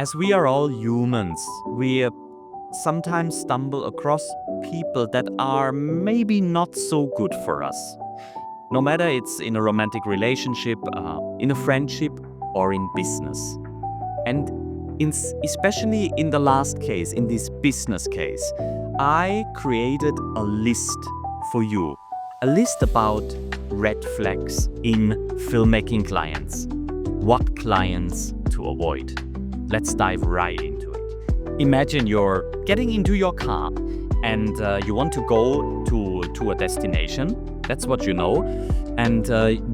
As we are all humans, we sometimes stumble across people that are maybe not so good for us. No matter it's in a romantic relationship, in a friendship, or in business. And especially in the last case, in this business case, I created a list for you. A list about red flags in filmmaking clients. What clients to avoid. Let's dive right into it. Imagine you're getting into your car and you want to go to a destination. That's what you know. And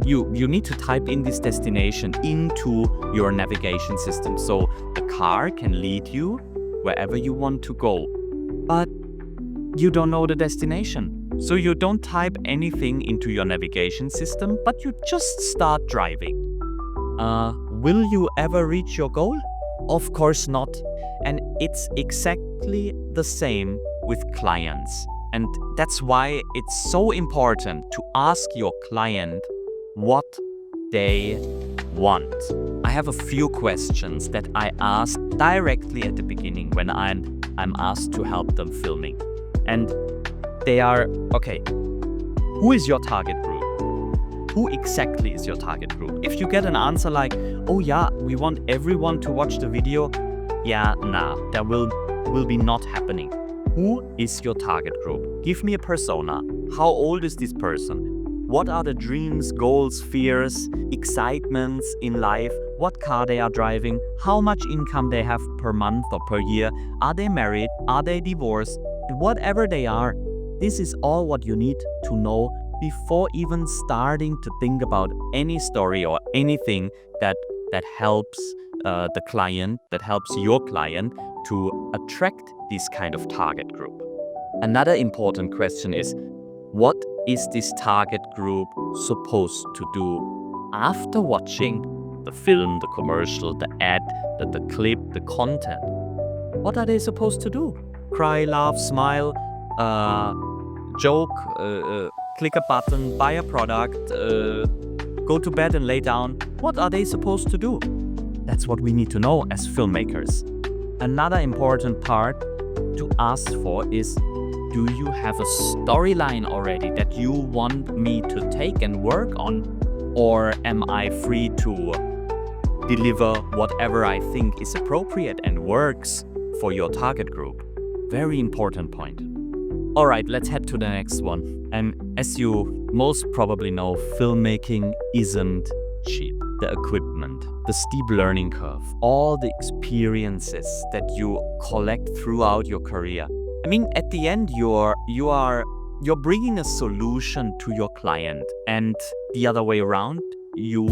you need to type in this destination into your navigation system so the car can lead you wherever you want to go. But you don't know the destination. So you don't type anything into your navigation system, but you just start driving. Will you ever reach your goal? Of course not. And it's exactly the same with clients. And that's why it's so important to ask your client what they want. I have a few questions that I ask directly at the beginning when I'm asked to help them filming. And they are, okay, who is your target group? Who exactly is your target group? If you get an answer like, oh yeah, we want everyone to watch the video, yeah, nah, that will be not happening. Who is your target group? Give me a persona. How old is this person? What are the dreams, goals, fears, excitements in life? What car they are driving? How much income they have per month or per year? Are they married? Are they divorced? And whatever they are, this is all what you need to know before even starting to think about any story or anything that helps the client, that helps your client to attract this kind of target group. Another important question is, what is this target group supposed to do after watching the film, the commercial, the ad, the clip, the content? What are they supposed to do? Cry, laugh, smile, joke, click a button, buy a product, go to bed and lay down. What are they supposed to do? That's what we need to know as filmmakers. Another important part to ask for is, do you have a storyline already that you want me to take and work on? Or am I free to deliver whatever I think is appropriate and works for your target group? Very important point. All right, let's head to the next one. And as you most probably know, filmmaking isn't cheap. The equipment, the steep learning curve, all the experiences that you collect throughout your career. I mean, at the end, you're bringing a solution to your client, and the other way around, you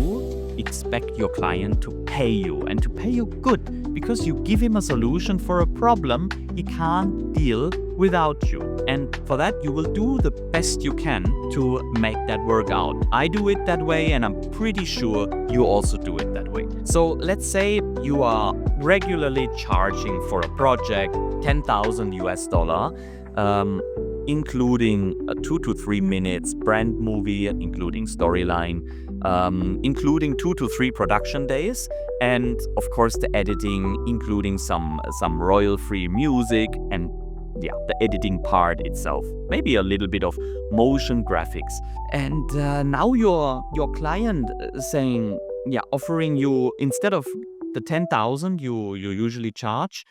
expect your client to pay you, and to pay you good, because you give him a solution for a problem he can't deal without you. And for that, you will do the best you can to make that work out. I do it that way, and I'm pretty sure you also do it that way. So let's say you are regularly charging for a project $10,000, including a 2 to 3 minutes brand movie, including storyline, including 2 to 3 production days, and of course the editing, including some royal-free music, and yeah, the editing part itself, maybe a little bit of motion graphics. And now your client saying, yeah, offering you, instead of the 10,000 you usually charge,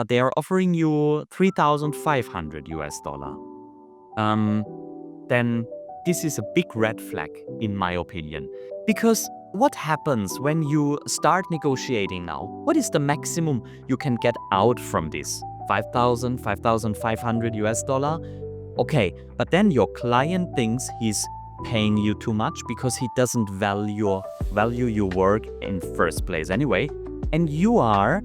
they are offering you $3,500. Then this is a big red flag, in my opinion. Because what happens when you start negotiating now? What is the maximum you can get out from this? $5,000, $5,500? Okay, but then your client thinks he's paying you too much because he doesn't value your work in first place anyway. And you are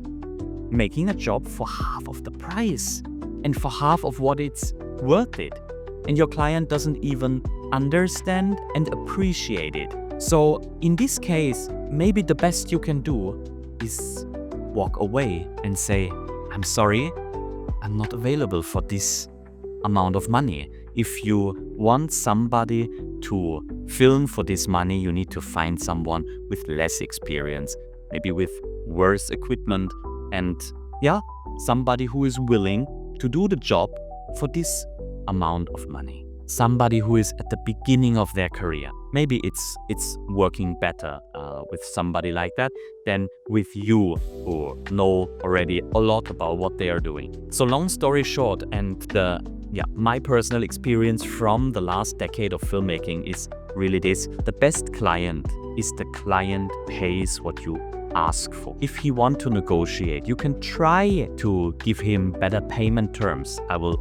making a job for half of the price and for half of what it's worth it. And your client doesn't even understand and appreciate it. So in this case, maybe the best you can do is walk away and say, I'm sorry, I'm not available for this amount of money. If you want somebody to film for this money, you need to find someone with less experience, maybe with worse equipment, And yeah, somebody who is willing to do the job for this amount of money. Somebody who is at the beginning of their career. Maybe it's working better with somebody like that than with you who know already a lot about what they are doing. So long story short, and my personal experience from the last decade of filmmaking is really this: the best client is the client pays what you ask for. If he want to negotiate, you can try to give him better payment terms. I will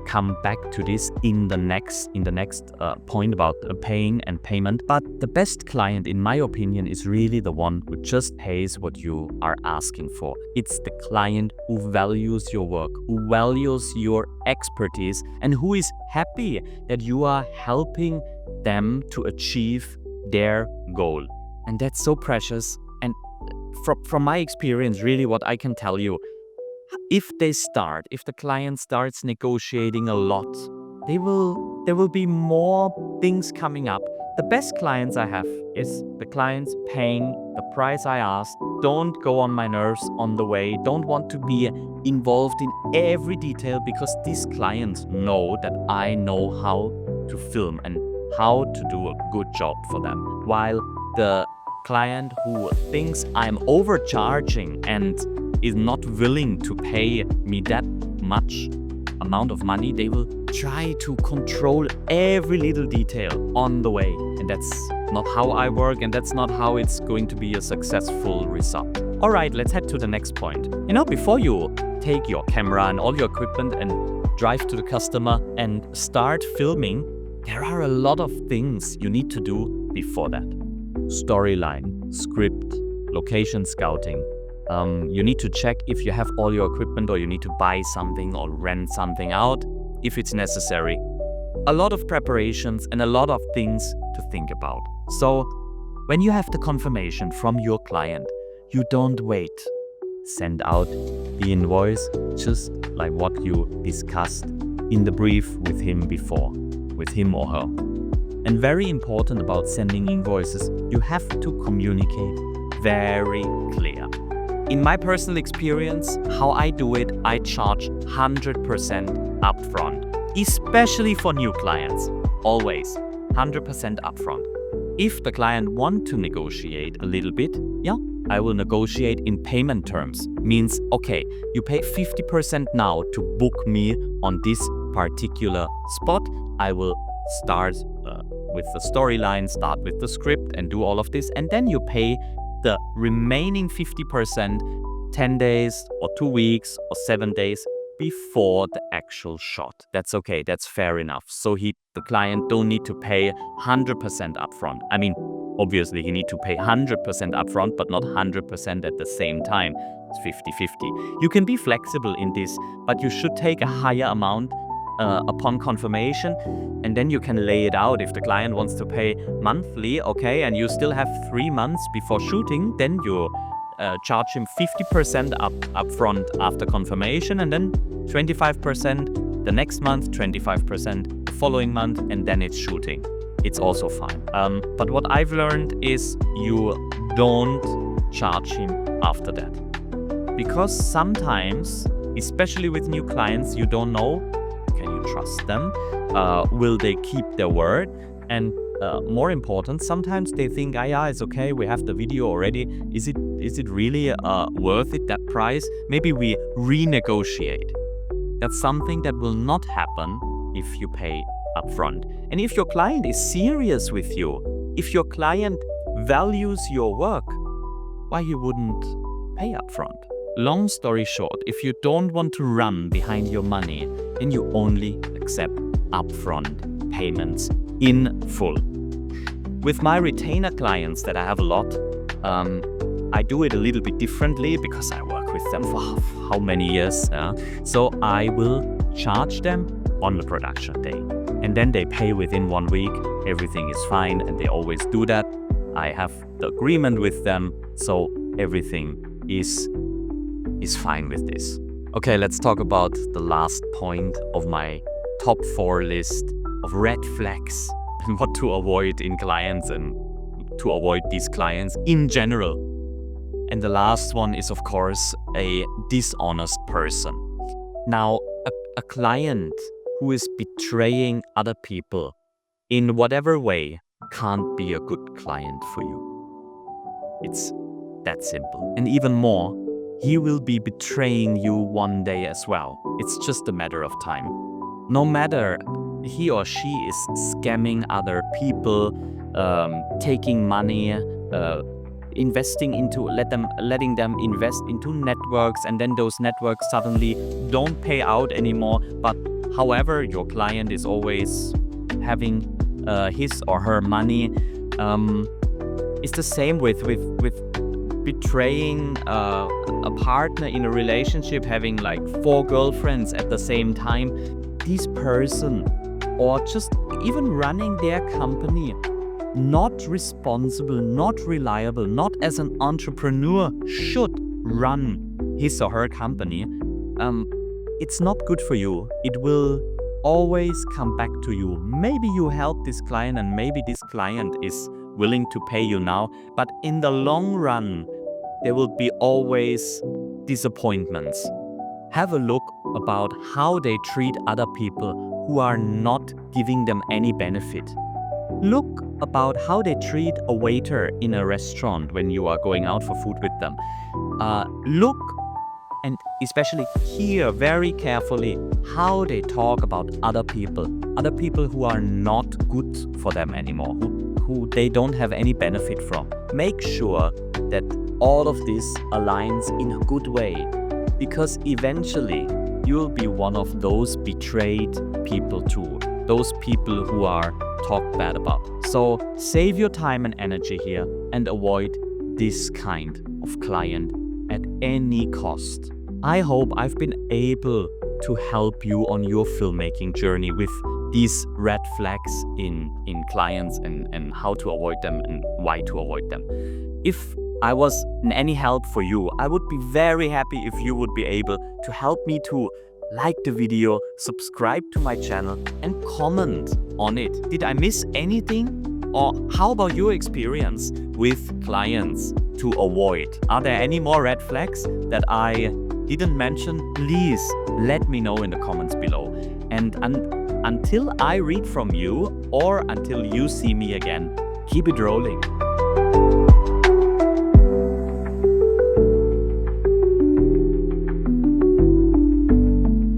come back to this in the next point about paying and payment. But the best client, in my opinion, is really the one who just pays what you are asking for. It's the client who values your work, who values your expertise, and who is happy that you are helping them to achieve their goal. And that's so precious. And from my experience, really what I can tell you, if the client starts negotiating a lot, there will be more things coming up. The best clients I have is the clients paying the price I asked, don't go on my nerves on the way, don't want to be involved in every detail, because these clients know that I know how to film and how to do a good job for them. While the client who thinks I'm overcharging and is not willing to pay me that much amount of money, they will try to control every little detail on the way. And that's not how I work, and that's not how it's going to be a successful result. All right, let's head to the next point. Before you take your camera and all your equipment and drive to the customer and start filming, there are a lot of things you need to do before that. Storyline, script, location scouting. You need to check if you have all your equipment, or you need to buy something or rent something out if it's necessary. A lot of preparations and a lot of things to think about. So when you have the confirmation from your client, you don't wait. Send out the invoice just like what you discussed in the brief with him before, with him or her. And very important about sending invoices, you have to communicate very clear. In my personal experience, how I do it, I charge 100% upfront, especially for new clients. Always 100% upfront. If the client wants to negotiate a little bit, I will negotiate in payment terms. Means, okay, you pay 50% now to book me on this particular spot. I will start with the storyline, start with the script and do all of this, and then you pay the remaining 50% 10 days or 2 weeks or 7 days before the actual shot. That's okay, that's fair enough. So the client don't need to pay 100% upfront. I mean, obviously he need to pay 100% upfront, but not 100% at the same time. It's 50-50. You can be flexible in this, but you should take a higher amount upon confirmation, and then you can lay it out. If the client wants to pay monthly, okay, and you still have 3 months before shooting, then you charge him 50% upfront after confirmation, and then 25% the next month, 25% the following month, and then it's shooting. It's also fine. But what I've learned is you don't charge him after that. Because sometimes, especially with new clients, you don't know, can you trust them? Will they keep their word? And more important, sometimes they think, it's okay, we have the video already. Is it really worth it, that price? Maybe we renegotiate. That's something that will not happen if you pay upfront. And if your client is serious with you, if your client values your work, why you wouldn't pay upfront? Long story short, if you don't want to run behind your money, then you only accept upfront payments in full. With my retainer clients that I have a lot, I do it a little bit differently because I work with them for how many years. So I will charge them on the production day. And then they pay within 1 week. Everything is fine, and they always do that. I have the agreement with them, so everything is fine with this. Okay, let's talk about the last point of my top 4 list of red flags and what to avoid in clients and to avoid these clients in general. And the last one is, of course, a dishonest person. Now, a client who is betraying other people in whatever way can't be a good client for you. It's that simple. And even more, he will be betraying you one day as well. It's just a matter of time. No matter he or she is scamming other people, taking money, investing into, letting them invest into networks, and then those networks suddenly don't pay out anymore. But however, your client is always having his or her money. It's the same with betraying a partner in a relationship, having like 4 girlfriends at the same time. This person, or just even running their company, not responsible, not reliable, not as an entrepreneur should run his or her company, it's not good for you. It will always come back to you. Maybe you help this client and maybe this client is willing to pay you now, but in the long run, there will be always disappointments. Have a look about how they treat other people who are not giving them any benefit. Look about how they treat a waiter in a restaurant when you are going out for food with them. Look and especially hear very carefully how they talk about other people who are not good for them anymore, who they don't have any benefit from. Make sure that all of this aligns in a good way, because eventually you'll be one of those betrayed people too, those people who are talked bad about. So save your time and energy here and avoid this kind of client at any cost. I hope I've been able to help you on your filmmaking journey with these red flags in clients and how to avoid them and why to avoid them. If I was any help for you, I would be very happy if you would be able to help me to like the video, subscribe to my channel, and comment on it. Did I miss anything? Or how about your experience with clients to avoid? Are there any more red flags that I didn't mention? Please let me know in the comments below. And until I read from you or until you see me again, keep it rolling.